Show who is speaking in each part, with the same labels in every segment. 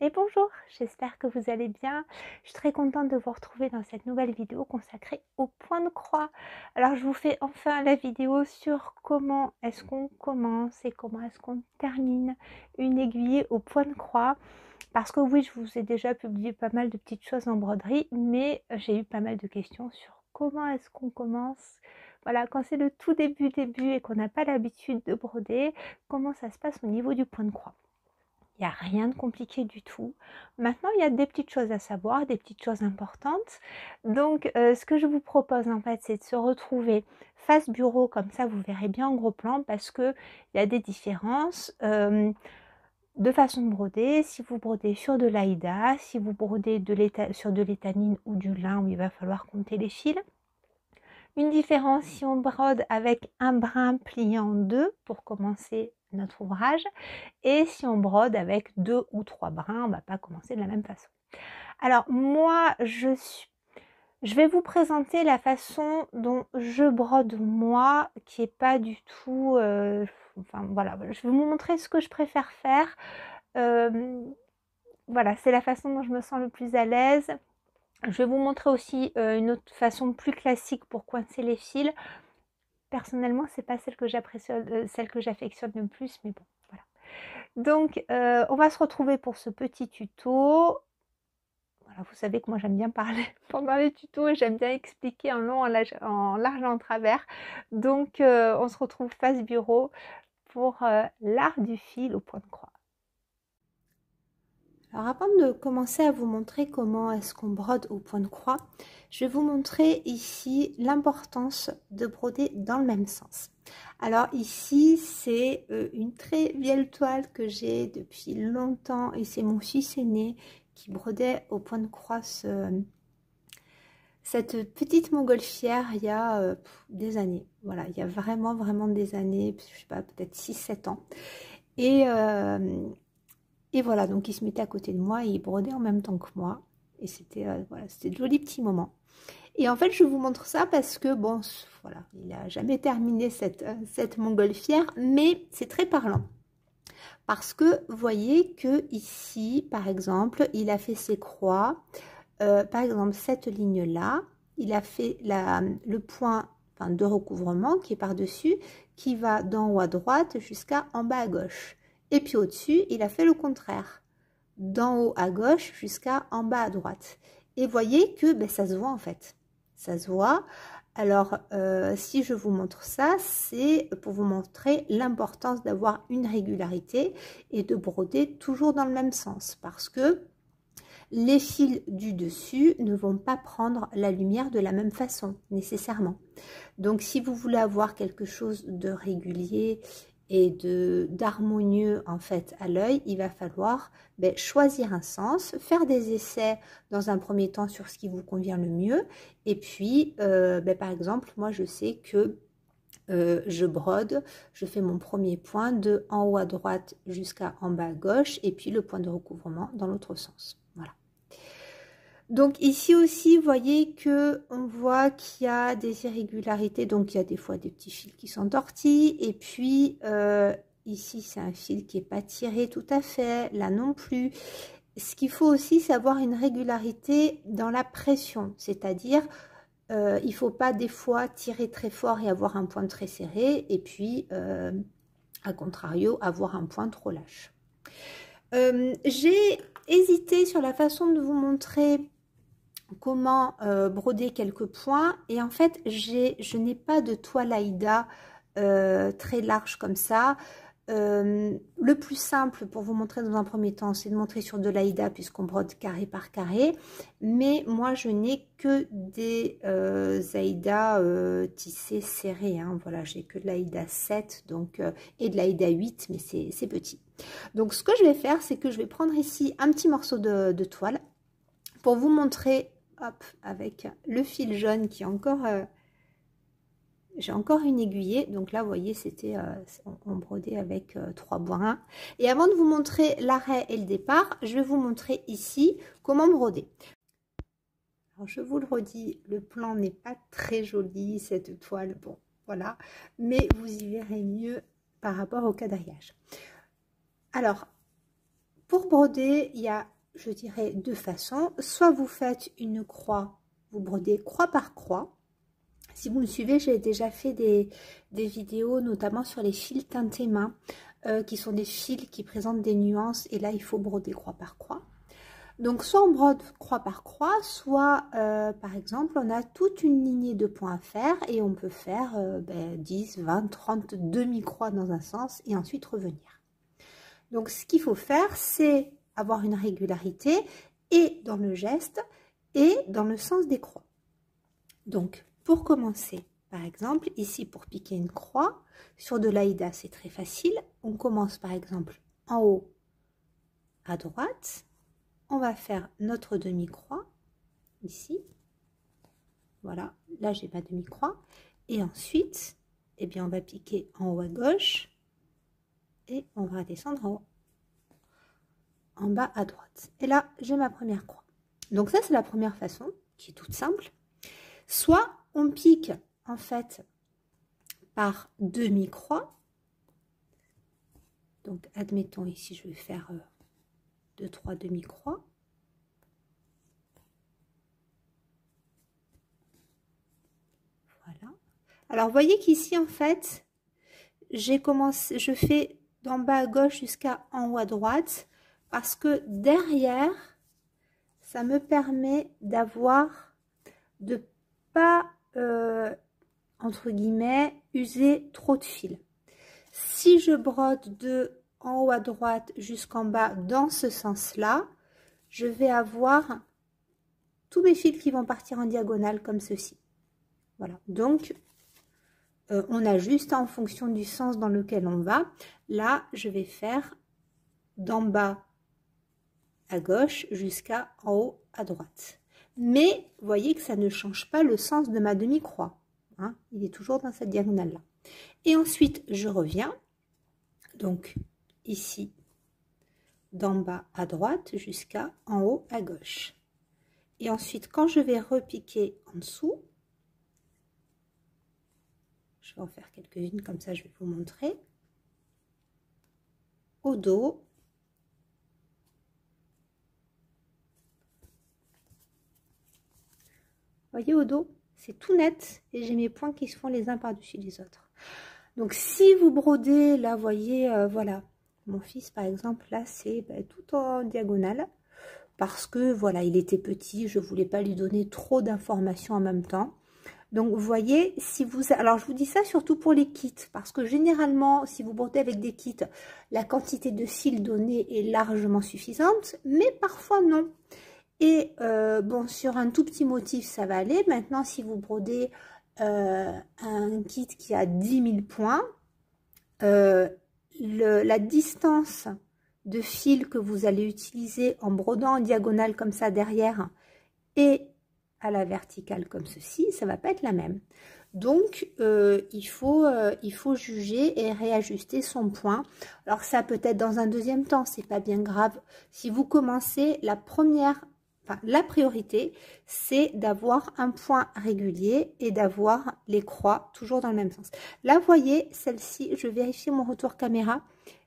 Speaker 1: Et bonjour, j'espère que vous allez bien. Je suis très contente de vous retrouver dans cette nouvelle vidéo consacrée au point de croix. Alors je vous fais enfin la vidéo sur comment est-ce qu'on commence et comment est-ce qu'on termine une aiguille au point de croix. Parce que oui, je vous ai déjà publié pas mal de petites choses en broderie, mais j'ai eu pas mal de questions sur comment est-ce qu'on commence. Voilà, quand c'est le tout début et qu'on n'a pas l'habitude de broder, comment ça se passe au niveau du point de croix. Il n'y a rien de compliqué du tout. Maintenant, il y a des petites choses à savoir, des petites choses importantes. Donc, ce que je vous propose en fait, c'est de se retrouver face bureau, comme ça vous verrez bien en gros plan, parce qu'il y a des différences de façon de broder. Si vous brodez sur de l'Aïda, si vous brodez sur de l'étamine ou du lin, où il va falloir compter les fils. Une différence si on brode avec un brin plié en deux pour commencer notre ouvrage, et si on brode avec 2 ou 3 brins, on ne va pas commencer de la même façon. Alors moi, je vais vous présenter la façon dont je brode moi, qui n'est pas du tout... enfin voilà, je vais vous montrer ce que je préfère faire. Voilà, c'est la façon dont je me sens le plus à l'aise. Je vais vous montrer aussi une autre façon plus classique pour coincer les fils. Personnellement, c'est pas celle que j'affectionne le plus, mais bon, voilà. Donc, on va se retrouver pour ce petit tuto. Voilà, vous savez que moi, j'aime bien parler pendant les tutos et j'aime bien expliquer en long, en large et en travers. Donc, on se retrouve face bureau pour l'art du fil au point de croix. Alors, avant de commencer à vous montrer comment est-ce qu'on brode au point de croix, je vais vous montrer ici l'importance de broder dans le même sens. Alors ici, c'est une très vieille toile que j'ai depuis longtemps et c'est mon fils aîné qui brodait au point de croix cette petite montgolfière il y a des années. Voilà, il y a vraiment des années, je sais pas, peut-être 6-7 ans. Et voilà, donc il se mettait à côté de moi et il brodait en même temps que moi. Et c'était voilà, c'était de jolis petits moments. Et en fait, je vous montre ça parce que, bon, voilà, il n'a jamais terminé cette montgolfière, mais c'est très parlant. Parce que, vous voyez que ici, par exemple, il a fait ses croix. Par exemple, cette ligne-là, il a fait le point de recouvrement qui est par-dessus, qui va d'en haut à droite jusqu'à en bas à gauche. Et puis au-dessus, il a fait le contraire, d'en haut à gauche jusqu'à en bas à droite. Et voyez que ben, ça se voit en fait. Ça se voit. Alors, si je vous montre ça, c'est pour vous montrer l'importance d'avoir une régularité et de broder toujours dans le même sens. Parce que les fils du dessus ne vont pas prendre la lumière de la même façon, nécessairement. Donc, si vous voulez avoir quelque chose de régulier et d'harmonieux en fait à l'œil, il va falloir choisir un sens, faire des essais dans un premier temps sur ce qui vous convient le mieux. Et puis, par exemple, moi je sais que je brode, je fais mon premier point de en haut à droite jusqu'à en bas à gauche et puis le point de recouvrement dans l'autre sens. Voilà. Donc ici aussi, vous voyez que on voit qu'il y a des irrégularités. Donc il y a des fois des petits fils qui sont tortillés. Et puis ici, c'est un fil qui n'est pas tiré tout à fait. Là non plus. Ce qu'il faut aussi, c'est avoir une régularité dans la pression. C'est-à-dire, il ne faut pas des fois tirer très fort et avoir un point très serré. Et puis, à contrario, avoir un point trop lâche. J'ai hésité sur la façon de vous montrer comment broder quelques points, et en fait je n'ai pas de toile Aïda très large comme ça. Le plus simple pour vous montrer dans un premier temps, c'est de montrer sur de l'Aïda puisqu'on brode carré par carré, mais moi je n'ai que des Aïda tissés serrés, hein. Voilà, j'ai que de l'Aïda 7 donc, et de l'Aïda 8, mais c'est petit. Donc ce que je vais faire, c'est que je vais prendre ici un petit morceau de toile pour vous montrer, hop, avec le fil jaune qui est encore, j'ai encore une aiguillée. Donc là, vous voyez, c'était, on brodait avec 3 brins. Et avant de vous montrer l'arrêt et le départ, je vais vous montrer ici comment broder. Alors, je vous le redis, le plan n'est pas très joli, cette toile, bon, voilà. Mais vous y verrez mieux par rapport au quadrillage. Alors, Pour broder, il y a, je dirais, deux façons. Soit vous faites une croix, vous brodez croix par croix. Si vous me suivez, j'ai déjà fait des vidéos, notamment sur les fils teintés main, qui sont des fils qui présentent des nuances. Et là, il faut broder croix par croix. Donc, soit on brode croix par croix, soit, par exemple, on a toute une lignée de points à faire et on peut faire 10, 20, 30 demi-croix dans un sens et ensuite revenir. Donc, ce qu'il faut faire, c'est avoir une régularité et dans le geste et dans le sens des croix. Donc, pour commencer, par exemple, ici, pour piquer une croix, sur de l'Aïda, c'est très facile. On commence, par exemple, en haut à droite. On va faire notre demi-croix, ici. Voilà, là, j'ai ma demi-croix. Et ensuite, eh bien, on va piquer en haut à gauche. Et on va descendre en bas à droite. Et là, j'ai ma première croix. Donc ça, c'est la première façon, qui est toute simple. Soit on pique, en fait, par demi-croix. Donc, admettons, ici, je vais faire 2-3 demi-croix. Voilà. Alors, vous voyez qu'ici, en fait, j'ai commencé, je fais d'en bas à gauche jusqu'à en haut à droite parce que derrière, ça me permet d'avoir, de pas, entre guillemets, user trop de fil. Si je brode de en haut à droite jusqu'en bas dans ce sens-là, je vais avoir tous mes fils qui vont partir en diagonale comme ceci. Voilà, donc on ajuste en fonction du sens dans lequel on va. Là, je vais faire d'en bas à gauche jusqu'à en haut à droite. Mais, vous voyez que ça ne change pas le sens de ma demi-croix. Hein, il est toujours dans cette diagonale-là. Et ensuite, je reviens. Donc, ici, d'en bas à droite jusqu'à en haut à gauche. Et ensuite, quand je vais repiquer en dessous, je vais en faire quelques-unes, comme ça je vais vous montrer. Au dos. Vous voyez, au dos, c'est tout net et j'ai mes points qui se font les uns par-dessus les autres. Donc, si vous brodez, là, vous voyez, voilà, mon fils, par exemple, là, c'est tout en diagonale. Parce que, voilà, il était petit, je ne voulais pas lui donner trop d'informations en même temps. Donc, vous voyez, si vous... Alors, je vous dis ça surtout pour les kits, parce que généralement, si vous brodez avec des kits, la quantité de fils donnée est largement suffisante, mais parfois non. Et, bon, sur un tout petit motif, ça va aller. Maintenant, si vous brodez un kit qui a 10 000 points, la distance de fil que vous allez utiliser en brodant en diagonale comme ça derrière et à la verticale comme ceci, ça va pas être la même. Donc, il faut juger et réajuster son point. Alors, ça peut être dans un deuxième temps, c'est pas bien grave. Si vous commencez, la priorité, c'est d'avoir un point régulier et d'avoir les croix toujours dans le même sens. Là, vous voyez, celle-ci, je vérifie mon retour caméra.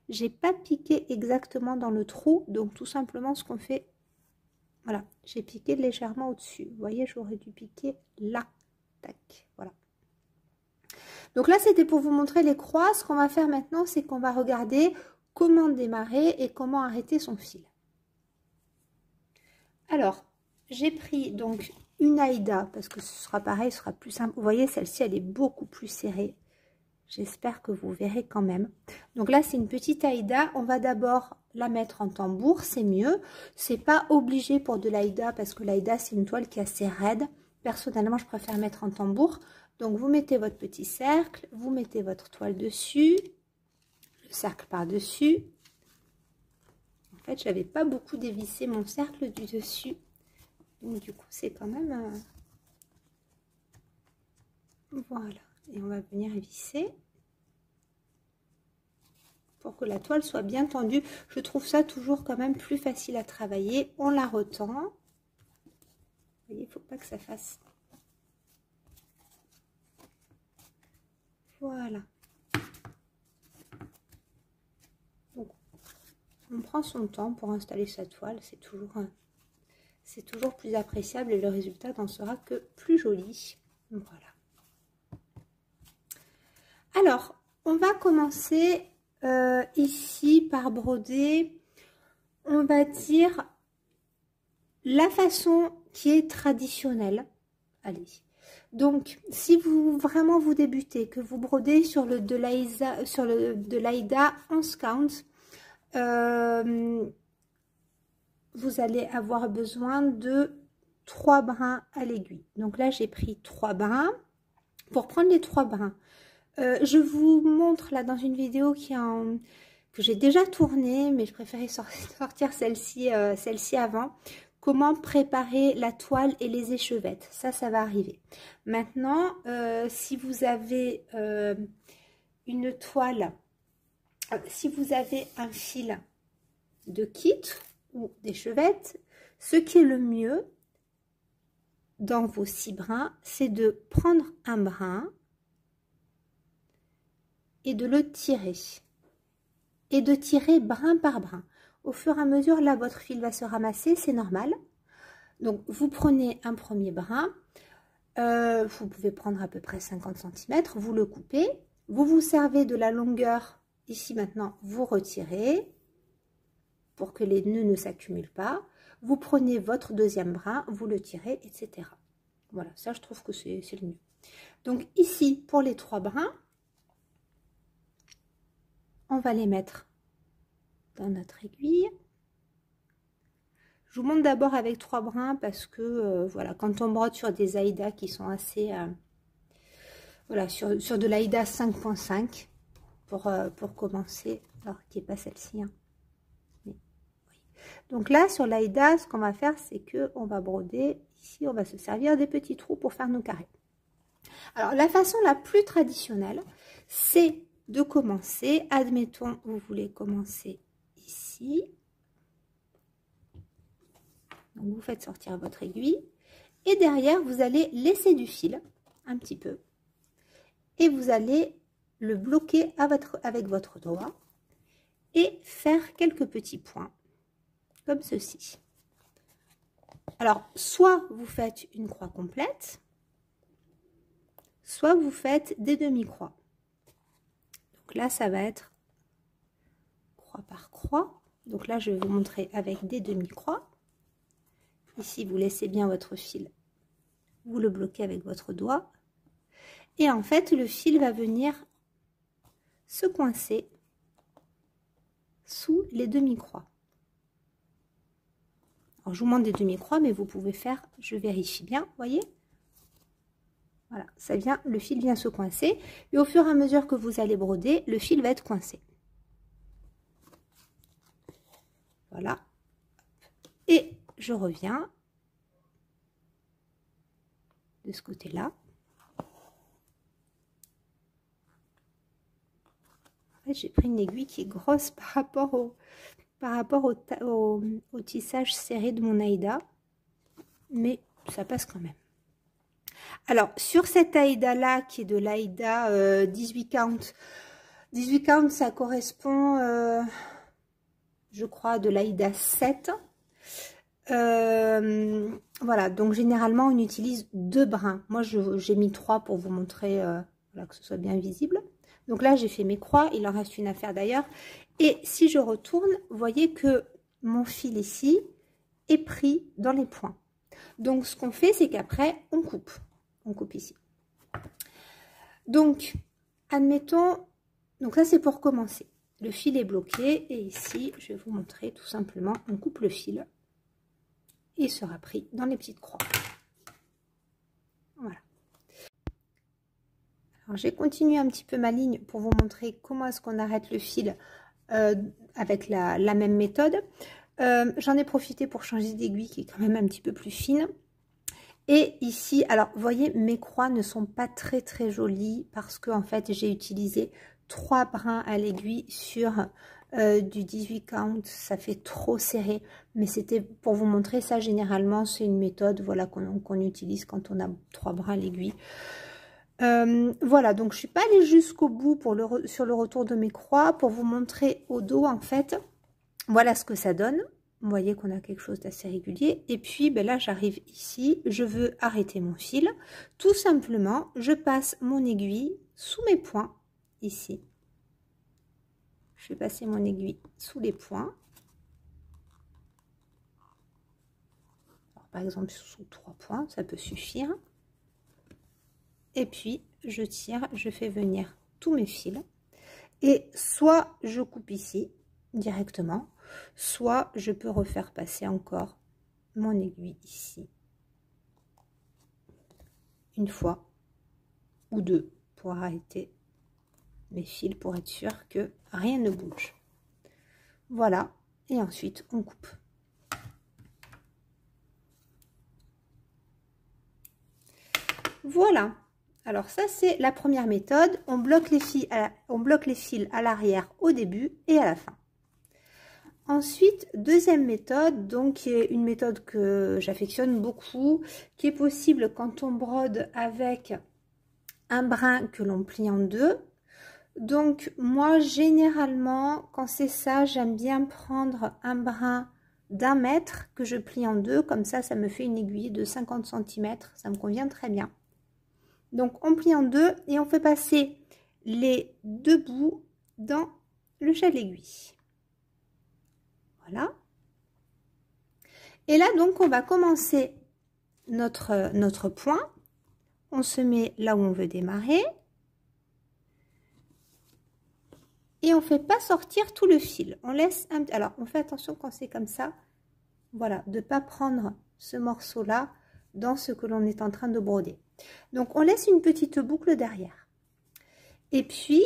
Speaker 1: J'ai pas piqué exactement dans le trou, donc tout simplement ce qu'on fait, voilà, j'ai piqué légèrement au-dessus. Vous voyez, j'aurais dû piquer là. Tac, voilà. Donc là, c'était pour vous montrer les croix. Ce qu'on va faire maintenant, c'est qu'on va regarder comment démarrer et comment arrêter son fil. Alors, j'ai pris donc une Aïda, parce que ce sera pareil, ce sera plus simple. Vous voyez, celle-ci, elle est beaucoup plus serrée. J'espère que vous verrez quand même. Donc là, c'est une petite Aïda. On va d'abord la mettre en tambour, c'est mieux. C'est pas obligé pour de l'Aïda, parce que l'Aïda, c'est une toile qui est assez raide. Personnellement, je préfère mettre en tambour. Donc, vous mettez votre petit cercle, vous mettez votre toile dessus, le cercle par-dessus. En fait, j'avais pas beaucoup dévissé mon cercle du dessus. Donc, du coup, c'est quand même... Voilà. Et on va venir visser pour que la toile soit bien tendue. Je trouve ça toujours quand même plus facile à travailler. On la retend. Vous voyez, il ne faut pas que ça fasse... Voilà. Donc, on prend son temps pour installer sa toile, c'est toujours plus appréciable et le résultat n'en sera que plus joli. Voilà. Alors, on va commencer ici par broder, on va dire, la façon qui est traditionnelle. Allez. Donc, si vous vraiment vous débutez, que vous brodez sur le de l'Aïda 11 count, vous allez avoir besoin de 3 brins à l'aiguille. Donc là, j'ai pris 3 brins. Pour prendre les 3 brins, je vous montre là dans une vidéo que j'ai déjà tournée, mais je préférais sortir celle-ci avant. Comment préparer la toile et les échevettes. Ça va arriver. Maintenant, si vous avez une toile, si vous avez un fil de kit ou d'échevette, ce qui est le mieux dans vos 6 brins, c'est de prendre un brin et de le tirer. Et de tirer brin par brin. Au fur et à mesure, là, votre fil va se ramasser, c'est normal. Donc, vous prenez un premier brin. Vous pouvez prendre à peu près 50 cm. Vous le coupez. Vous vous servez de la longueur. Ici, maintenant, vous retirez pour que les nœuds ne s'accumulent pas. Vous prenez votre deuxième brin, vous le tirez, etc. Voilà, ça, je trouve que c'est le mieux. Donc, ici, pour les 3 brins, on va les mettre dans notre aiguille. Je vous montre d'abord avec 3 brins parce que voilà, quand on brode sur des Aïda qui sont assez voilà, sur de l'Aïda 5.5 pour commencer, alors qui n'est pas celle-ci, hein. Oui. Donc là sur l'Aïda, ce qu'on va faire, c'est que on va broder ici, on va se servir des petits trous pour faire nos carrés. Alors la façon la plus traditionnelle, c'est de commencer, admettons vous voulez commencer ici. Donc vous faites sortir votre aiguille et derrière vous allez laisser du fil un petit peu et vous allez le bloquer avec votre doigt et faire quelques petits points comme ceci. Alors soit vous faites une croix complète, soit vous faites des demi-croix. Donc là ça va être croix par croix. Donc là je vais vous montrer avec des demi-croix. Ici, vous laissez bien votre fil, vous le bloquez avec votre doigt. Et en fait, le fil va venir se coincer sous les demi-croix. Alors, je vous montre des demi-croix, mais vous pouvez faire, je vérifie bien, voyez? Voilà, ça vient, le fil vient se coincer. Et au fur et à mesure que vous allez broder, le fil va être coincé. Voilà. Et je reviens de ce côté-là. En fait, j'ai pris une aiguille qui est grosse par rapport au tissage serré de mon Aïda, mais ça passe quand même. Alors, sur cette Aïda-là, qui est de l'Aïda 18 count, 18 count, ça correspond, je crois, de l'Aïda 7. Voilà, donc généralement, on utilise 2 brins. Moi, j'ai mis 3 pour vous montrer voilà, que ce soit bien visible. Donc là, j'ai fait mes croix, il en reste une à faire d'ailleurs. Et si je retourne, vous voyez que mon fil ici est pris dans les points. Donc, ce qu'on fait, c'est qu'après, on coupe. On coupe ici. Donc, admettons, donc ça, c'est pour commencer. Le fil est bloqué et ici, je vais vous montrer tout simplement, on coupe le fil et il sera pris dans les petites croix. Voilà. Alors, j'ai continué un petit peu ma ligne pour vous montrer comment est-ce qu'on arrête le fil avec la même méthode. J'en ai profité pour changer d'aiguille qui est quand même un petit peu plus fine. Et ici, alors, vous voyez, mes croix ne sont pas très jolies parce que en fait, j'ai utilisé 3 brins à l'aiguille sur du 18 count. Ça fait trop serré, mais c'était pour vous montrer ça. Généralement, c'est une méthode voilà, qu'on utilise quand on a 3 brins à l'aiguille. Voilà, donc je suis pas allée jusqu'au bout sur le retour de mes croix pour vous montrer au dos en fait Voilà ce que ça donne. Vous voyez qu'on a quelque chose d'assez régulier. Et puis ben là, j'arrive ici. Je veux arrêter mon fil. Tout simplement, je passe mon aiguille sous mes points, ici. Je vais passer mon aiguille sous les points. Alors, par exemple, sous 3 points, ça peut suffire. Et puis, je tire, je fais venir tous mes fils. Et soit je coupe ici, directement, soit je peux refaire passer encore mon aiguille ici. Une fois ou deux pour arrêter mes fils, pour être sûr que rien ne bouge. Voilà, et ensuite on coupe. Voilà. Alors ça c'est la première méthode, on bloque les fils à l'arrière au début et à la fin. Ensuite, deuxième méthode, donc qui est une méthode que j'affectionne beaucoup, qui est possible quand on brode avec un brin que l'on plie en deux. Donc moi généralement quand c'est ça, j'aime bien prendre un brin d'1 mètre que je plie en deux, comme ça me fait une aiguille de 50 cm, ça me convient très bien. Donc on plie en deux et on fait passer les deux bouts dans le gel aiguille. Voilà. Et là donc on va commencer notre point. On se met là où on veut démarrer. Et on ne fait pas sortir tout le fil. On laisse un... Alors on fait attention quand c'est comme ça. Voilà, de ne pas prendre ce morceau-là dans ce que l'on est en train de broder. Donc on laisse une petite boucle derrière. Et puis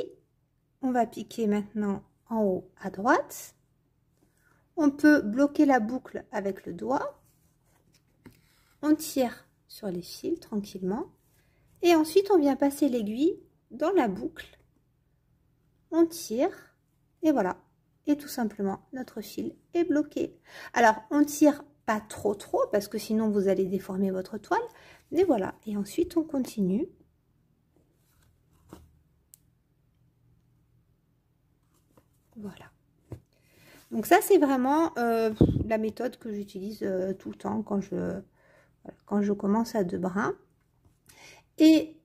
Speaker 1: on va piquer maintenant en haut à droite. On peut bloquer la boucle avec le doigt. On tire sur les fils tranquillement. Et ensuite on vient passer l'aiguille dans la boucle. On tire et voilà. Et tout simplement notre fil est bloqué. Alors on tire pas trop parce que sinon vous allez déformer votre toile. Mais voilà. Et ensuite on continue. Voilà. Donc ça c'est vraiment la méthode que j'utilise tout le temps quand je commence à 2 brins. Et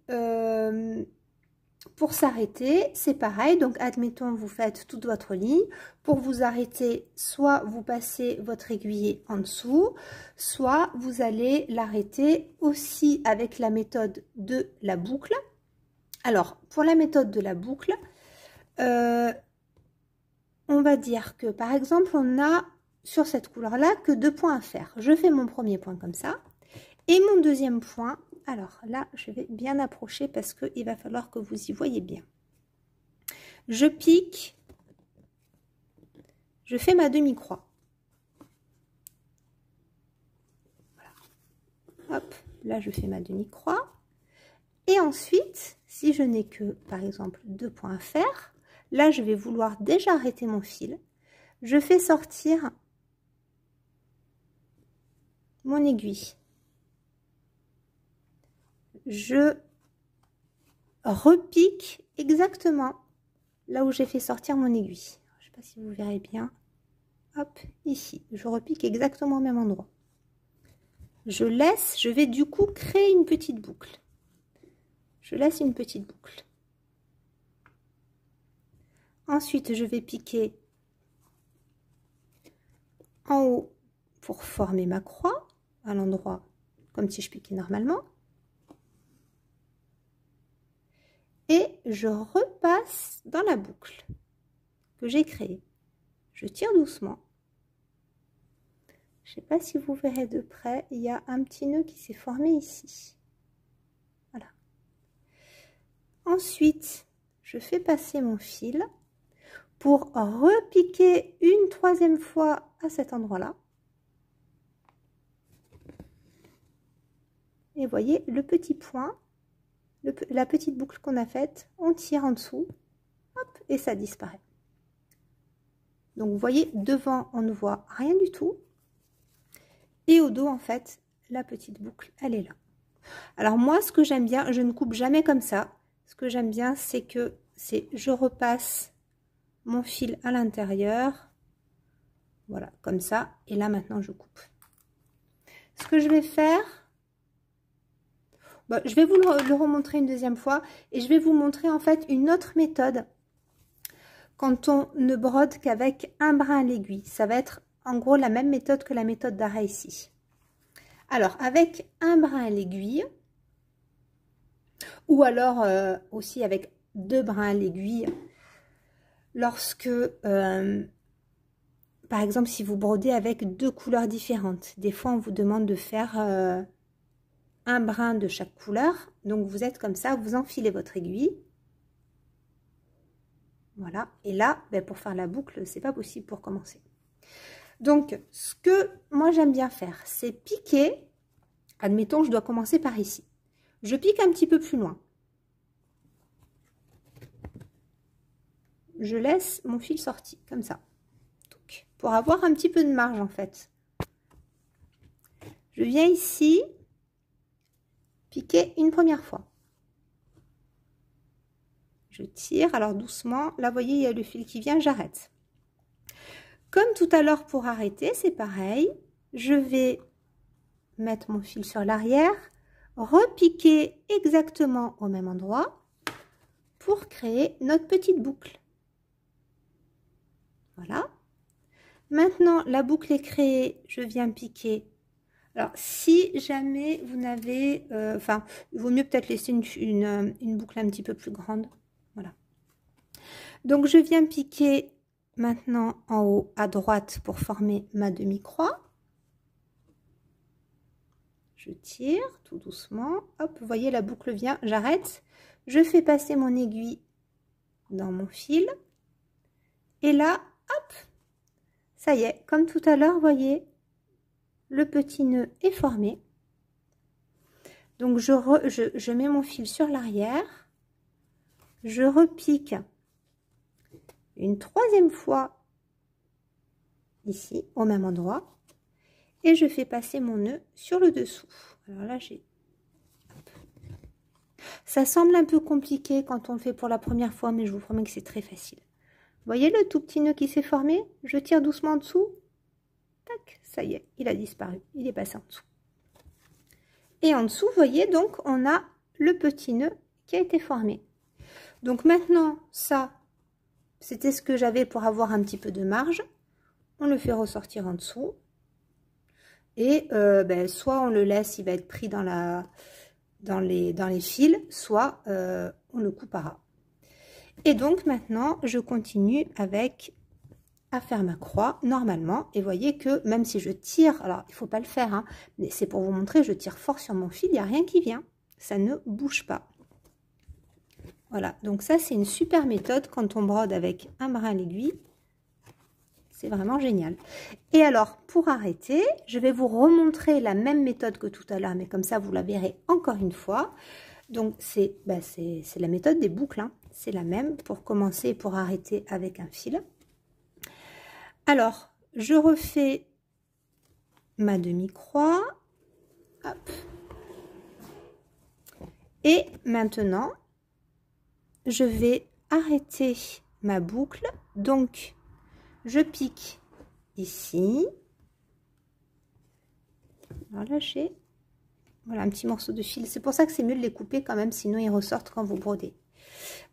Speaker 1: pour s'arrêter, c'est pareil. Donc admettons vous faites toute votre ligne. Pour vous arrêter, soit vous passez votre aiguille en dessous, soit vous allez l'arrêter aussi avec la méthode de la boucle. Alors pour la méthode de la boucle, on va dire que par exemple on a sur cette couleur là que 2 points à faire. Je fais mon premier point comme ça et mon deuxième point. Alors là je vais bien approcher parce qu'il va falloir que vous y voyez bien. Je pique, je fais ma demi-croix. Voilà. Hop, là je fais ma demi-croix. Et ensuite, si je n'ai que par exemple 2 points à faire, là je vais vouloir déjà arrêter mon fil. Je fais sortir mon aiguille. Je repique exactement là où j'ai fait sortir mon aiguille. Je ne sais pas si vous verrez bien. Hop, ici. Je repique exactement au même endroit. Je laisse, je vais du coup créer une petite boucle. Je laisse une petite boucle. Ensuite, je vais piquer en haut pour former ma croix à l'endroit comme si je piquais normalement. Et je repasse dans la boucle que j'ai créée. Je tire doucement. Je ne sais pas si vous verrez de près, il y a un petit nœud qui s'est formé ici. Voilà. Ensuite, je fais passer mon fil pour repiquer une troisième fois à cet endroit-là. Et voyez le petit point. La petite boucle qu'on a faite, on tire en dessous, hop, et ça disparaît. Donc vous voyez, devant, on ne voit rien du tout. Et au dos, en fait, la petite boucle, elle est là. Alors moi, ce que j'aime bien, je ne coupe jamais comme ça. Ce que j'aime bien, c'est que je repasse mon fil à l'intérieur. Voilà, comme ça. Et là, maintenant, je coupe. Ce que je vais faire, je vais vous le remontrer une deuxième fois. Et je vais vous montrer en fait une autre méthode quand on ne brode qu'avec un brin à l'aiguille. Ça va être en gros la même méthode que la méthode d'arrêt ici. Alors, avec un brin à l'aiguille, ou alors aussi avec 2 brins à l'aiguille, lorsque... par exemple, si vous brodez avec 2 couleurs différentes, des fois on vous demande de faire un brin de chaque couleur. Donc vous êtes comme ça, vous enfilez votre aiguille. Voilà. Et là, pour faire la boucle, c'est pas possible pour commencer. Donc, ce que moi j'aime bien faire, c'est piquer. Admettons, je dois commencer par ici. Je pique un petit peu plus loin. Je laisse mon fil sorti, comme ça. Pour avoir un petit peu de marge en fait. Je viens ici piquer une première fois. Je tire, alors doucement, là vous voyez il y a le fil qui vient, j'arrête. Comme tout à l'heure pour arrêter, c'est pareil. Je vais mettre mon fil sur l'arrière, repiquer exactement au même endroit pour créer notre petite boucle. Voilà. Maintenant, la boucle est créée, je viens piquer. Alors, si jamais vous n'avez... il vaut mieux peut-être laisser une boucle un petit peu plus grande. Voilà. Donc, je viens piquer maintenant en haut à droite pour former ma demi-croix. Je tire tout doucement. Hop, vous voyez, la boucle vient, j'arrête. Je fais passer mon aiguille dans mon fil. Et là, hop, ça y est, comme tout à l'heure, vous voyez, le petit nœud est formé. Donc, je mets mon fil sur l'arrière. Je repique une troisième fois ici, au même endroit. Et je fais passer mon nœud sur le dessous. Alors là, j'ai... Ça semble un peu compliqué quand on le fait pour la première fois, mais je vous promets que c'est très facile. Vous voyez le tout petit nœud qui s'est formé? Je tire doucement en dessous. Tac, ça y est, il a disparu. Il est passé en dessous. Et en dessous, vous voyez, donc, on a le petit nœud qui a été formé. Donc maintenant, ça, c'était ce que j'avais pour avoir un petit peu de marge. On le fait ressortir en dessous. Et soit on le laisse, il va être pris dans les fils, soit on le coupera. Et donc maintenant, je continue à faire ma croix normalement. Et voyez que même si je tire, alors il ne faut pas le faire, hein, mais c'est pour vous montrer, je tire fort sur mon fil, il n'y a rien qui vient. Ça ne bouge pas. Voilà, donc ça c'est une super méthode quand on brode avec un brin à l'aiguille. C'est vraiment génial. Et alors, pour arrêter, je vais vous remontrer la même méthode que tout à l'heure, mais comme ça, vous la verrez encore une fois. Donc, c'est la méthode des boucles. Hein. C'est la même pour commencer et pour arrêter avec un fil. Alors, je refais ma demi-croix. Hop. Et maintenant, je vais arrêter ma boucle. Donc, je pique ici. Alors là, j'ai voilà, un petit morceau de fil. C'est pour ça que c'est mieux de les couper quand même, sinon ils ressortent quand vous brodez.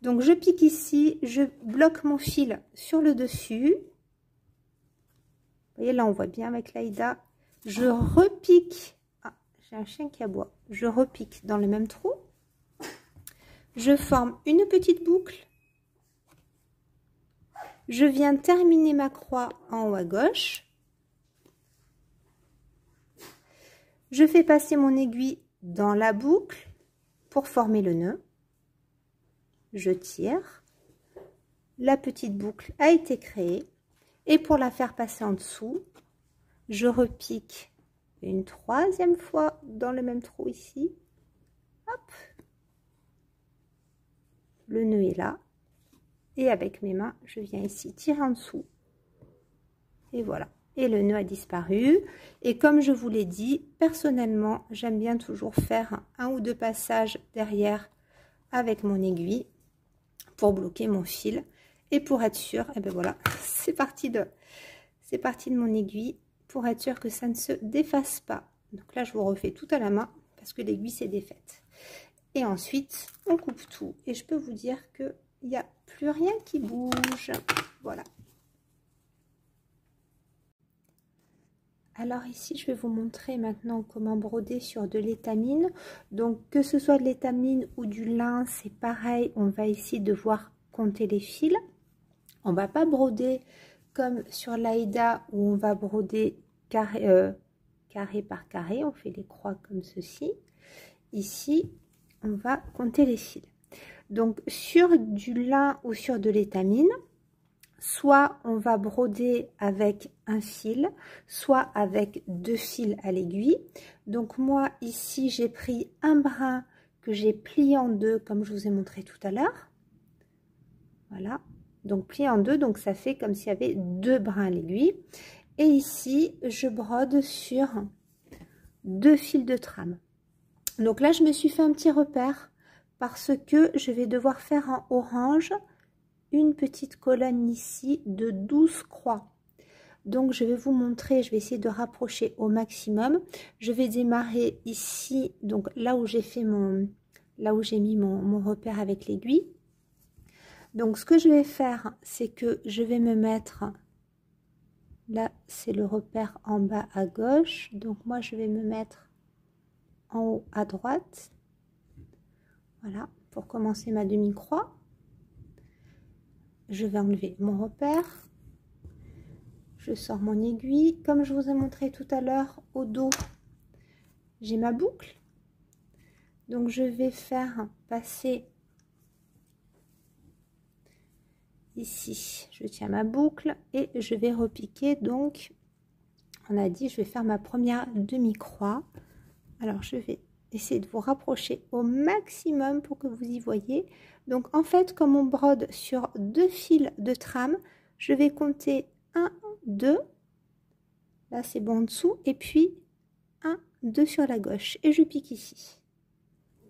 Speaker 1: Donc, je pique ici, je bloque mon fil sur le dessus. Vous voyez, là, on voit bien avec l'Aïda. Je repique. Ah, j'ai un chien qui aboie. Je repique dans le même trou. Je forme une petite boucle. Je viens terminer ma croix en haut à gauche. Je fais passer mon aiguille dans la boucle pour former le nœud. Je tire. La petite boucle a été créée. Et pour la faire passer en dessous, je repique une troisième fois dans le même trou ici. Hop. Le nœud est là. Et avec mes mains, je viens ici tirer en dessous. Et voilà. Et le nœud a disparu. Et comme je vous l'ai dit, personnellement, j'aime bien toujours faire un ou deux passages derrière avec mon aiguille pour bloquer mon fil. Et pour être sûr, et ben voilà, c'est parti ces parties de mon aiguille pour être sûr que ça ne se défasse pas. Donc là, je vous refais tout à la main parce que l'aiguille s'est défaite. Et ensuite, on coupe tout. Et je peux vous dire qu'il n'y a plus rien qui bouge. Voilà. Alors ici, je vais vous montrer maintenant comment broder sur de l'étamine. Donc, que ce soit de l'étamine ou du lin, c'est pareil. On va ici devoir compter les fils. On ne va pas broder comme sur l'Aïda où on va broder carré par carré. On fait les croix comme ceci. Ici, on va compter les fils. Donc, sur du lin ou sur de l'étamine, soit on va broder avec un fil, soit avec 2 fils à l'aiguille. Donc moi ici j'ai pris un brin que j'ai plié en 2 comme je vous ai montré tout à l'heure. Voilà, donc plié en 2, donc ça fait comme s'il y avait 2 brins à l'aiguille. Et ici je brode sur 2 fils de trame. Donc là je me suis fait un petit repère parce que je vais devoir faire en orange une petite colonne ici de 12 croix. Donc je vais vous montrer, je vais essayer de rapprocher au maximum. Je vais démarrer ici, donc là où j'ai fait là où j'ai mis mon repère avec l'aiguille. Donc ce que je vais faire, c'est que je vais me mettre, là c'est le repère en bas à gauche, donc moi je vais me mettre en haut à droite. Voilà, pour commencer ma demi-croix. Je vais enlever mon repère, je sors mon aiguille, comme je vous ai montré tout à l'heure au dos, j'ai ma boucle, donc je vais faire passer ici, je tiens ma boucle et je vais repiquer. Donc on a dit je vais faire ma première demi-croix. Alors je vais essayer de vous rapprocher au maximum pour que vous y voyez. Donc en fait, comme on brode sur 2 fils de trame, je vais compter 1, 2, là c'est bon en dessous, et puis 1, 2 sur la gauche, et je pique ici.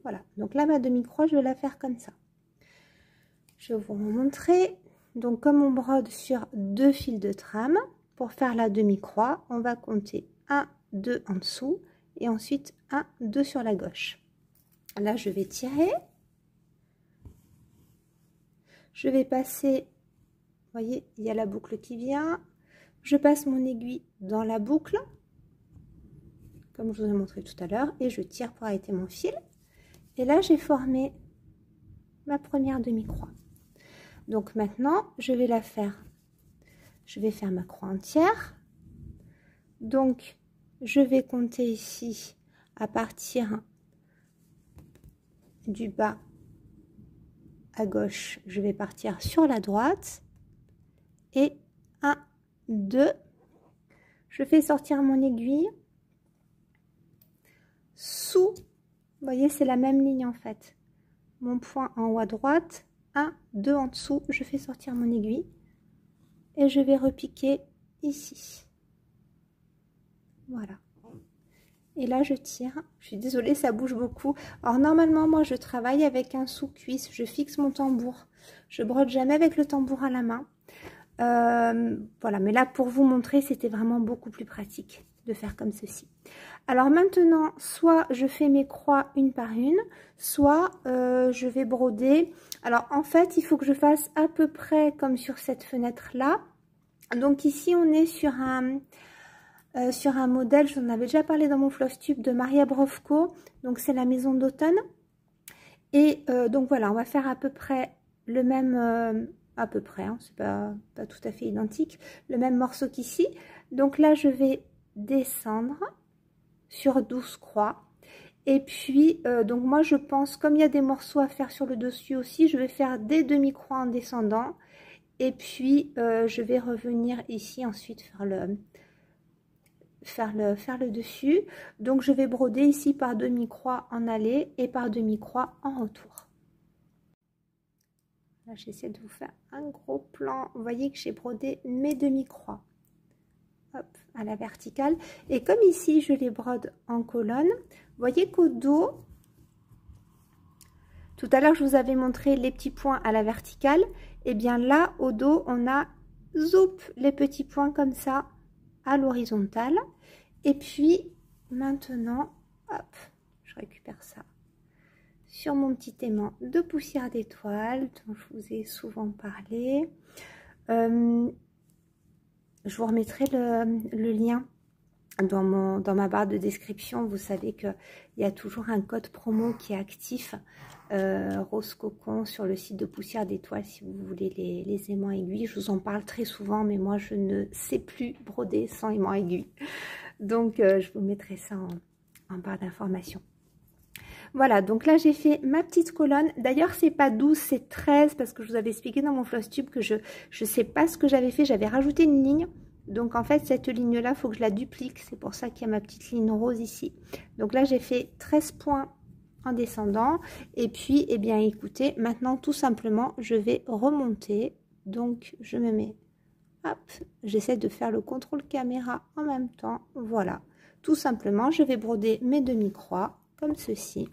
Speaker 1: Voilà, donc là ma demi-croix, je vais la faire comme ça. Je vais vous montrer. Donc comme on brode sur 2 fils de trame, pour faire la demi-croix, on va compter 1, 2 en dessous, et ensuite 1, 2 sur la gauche. Là je vais tirer. Je vais passer, vous voyez, il y a la boucle qui vient. Je passe mon aiguille dans la boucle, comme je vous ai montré tout à l'heure, et je tire pour arrêter mon fil. Et là, j'ai formé ma première demi-croix. Donc maintenant, je vais la faire. Je vais faire ma croix entière. Donc, je vais compter ici à partir du bas à gauche, je vais partir sur la droite et 1, 2, je fais sortir mon aiguille sous, vous voyez c'est la même ligne en fait, mon point en haut à droite, 1, 2 en dessous, je fais sortir mon aiguille et je vais repiquer ici, voilà. Et là je tire, je suis désolée ça bouge beaucoup. Alors normalement moi je travaille avec un sous-cuisse, je fixe mon tambour, je brode jamais avec le tambour à la main. Voilà, mais là pour vous montrer c'était vraiment beaucoup plus pratique de faire comme ceci. Alors maintenant soit je fais mes croix une par une, soit je vais broder. Alors en fait il faut que je fasse à peu près comme sur cette fenêtre là. Donc ici on est sur un modèle, j'en avais déjà parlé dans mon Fluff Tube, de Maria Brovko, donc c'est la maison d'automne. Et donc voilà, on va faire à peu près le même, à peu près, hein, c'est pas tout à fait identique, le même morceau qu'ici. Donc là, je vais descendre sur 12 croix. Et puis, donc moi je pense, comme il y a des morceaux à faire sur le dessus aussi, je vais faire des demi-croix en descendant. Et puis, je vais revenir ici ensuite faire le dessus. Donc je vais broder ici par demi-croix en aller et par demi-croix en retour. Là j'essaie de vous faire un gros plan. Vous voyez que j'ai brodé mes demi-croix, hop, à la verticale, et comme ici je les brode en colonne, vous voyez qu'au dos, tout à l'heure je vous avais montré les petits points à la verticale, et bien là au dos on a zoup les petits points comme ça à l'horizontale. Et puis maintenant, hop, je récupère ça sur mon petit aimant de poussière d'étoile dont je vous ai souvent parlé. Je vous remettrai le lien dans ma barre de description. Vous savez qu'il y a toujours un code promo qui est actif, Rose Cocon, sur le site de Poussière d'Étoile, si vous voulez les aimants aiguilles. Je vous en parle très souvent, mais moi je ne sais plus broder sans aimants aiguilles. Donc je vous mettrai ça en barre d'information. Voilà, donc là j'ai fait ma petite colonne. D'ailleurs c'est pas 12, c'est 13, parce que je vous avais expliqué dans mon floss tube que je sais pas ce que j'avais fait. J'avais rajouté une ligne. Donc en fait cette ligne là, il faut que je la duplique. C'est pour ça qu'il y a ma petite ligne rose ici. Donc là j'ai fait 13 points en descendant. Et puis, eh bien écoutez, maintenant tout simplement je vais remonter. Donc je me mets, hop, j'essaie de faire le contrôle caméra en même temps. Voilà, tout simplement je vais broder mes demi-croix comme ceci.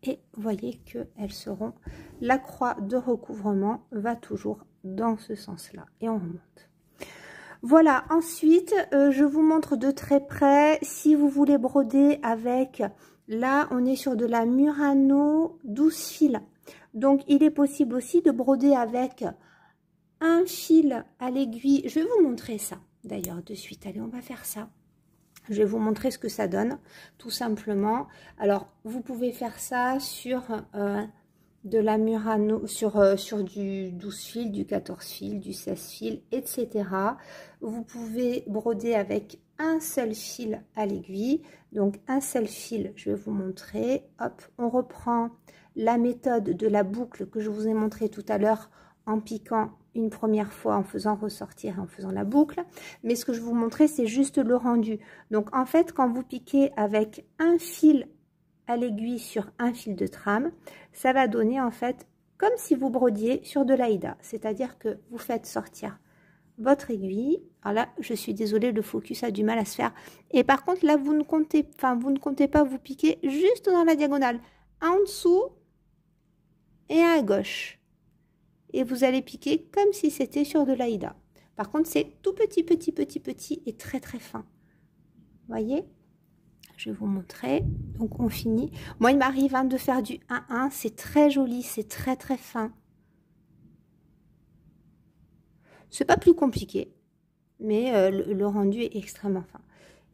Speaker 1: Et vous voyez qu'elles seront, la croix de recouvrement va toujours dans ce sens-là. Et on remonte. Voilà, ensuite, je vous montre de très près, si vous voulez broder avec, là, on est sur de la Murano 12 fils. Donc, il est possible aussi de broder avec un fil à l'aiguille. Je vais vous montrer ça, d'ailleurs, de suite. Allez, on va faire ça. Je vais vous montrer ce que ça donne, tout simplement. Alors, vous pouvez faire ça sur de la Murano, sur du 12 fils, du 14 fils, du 16 fils, etc. Vous pouvez broder avec un seul fil à l'aiguille. Donc, un seul fil, je vais vous montrer. Hop, on reprend la méthode de la boucle que je vous ai montré tout à l'heure en piquant une première fois, en faisant ressortir et en faisant la boucle. Mais ce que je vous montrais, c'est juste le rendu. Donc, en fait, quand vous piquez avec un fil à l'aiguille sur un fil de trame, ça va donner en fait comme si vous brodiez sur de l'Aïda. C'est-à-dire que vous faites sortir votre aiguille. Alors là, je suis désolée, le focus a du mal à se faire. Et par contre, là, vous ne comptez pas vous piquer juste dans la diagonale, en dessous et à gauche. Et vous allez piquer comme si c'était sur de l'Aïda. Par contre, c'est tout petit, petit, petit, petit et très, très fin. Vous voyez? Je vais vous montrer. Donc, on finit. Moi, il m'arrive de faire du 1-1. C'est très joli, c'est très, très fin. C'est pas plus compliqué, mais le rendu est extrêmement fin.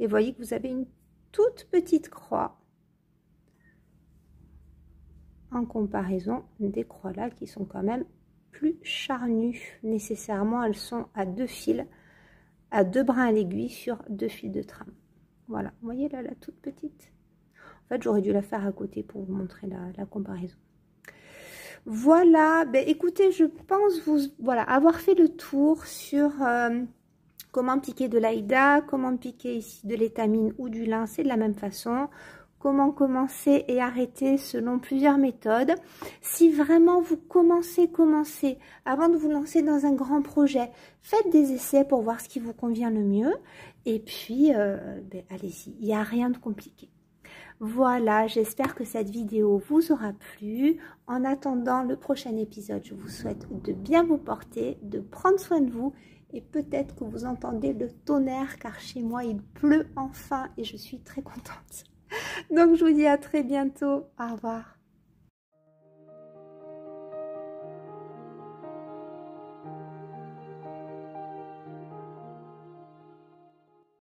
Speaker 1: Et vous voyez que vous avez une toute petite croix en comparaison des croix là qui sont quand même plus charnues. Nécessairement, elles sont à 2 fils, à 2 brins à l'aiguille sur 2 fils de trame. Voilà, vous voyez là la toute petite. En fait, j'aurais dû la faire à côté pour vous montrer la comparaison. Voilà, ben écoutez, je pense avoir fait le tour sur comment piquer de l'Aïda, comment piquer ici de l'étamine ou du lin, c'est de la même façon. Comment commencer et arrêter selon plusieurs méthodes. Si vraiment vous commencez, avant de vous lancer dans un grand projet, faites des essais pour voir ce qui vous convient le mieux. Et puis, ben, allez-y, il n'y a rien de compliqué. Voilà, j'espère que cette vidéo vous aura plu. En attendant le prochain épisode, je vous souhaite de bien vous porter, de prendre soin de vous. Et peut-être que vous entendez le tonnerre, car chez moi, il pleut enfin et je suis très contente. Donc, je vous dis à très bientôt. Au revoir.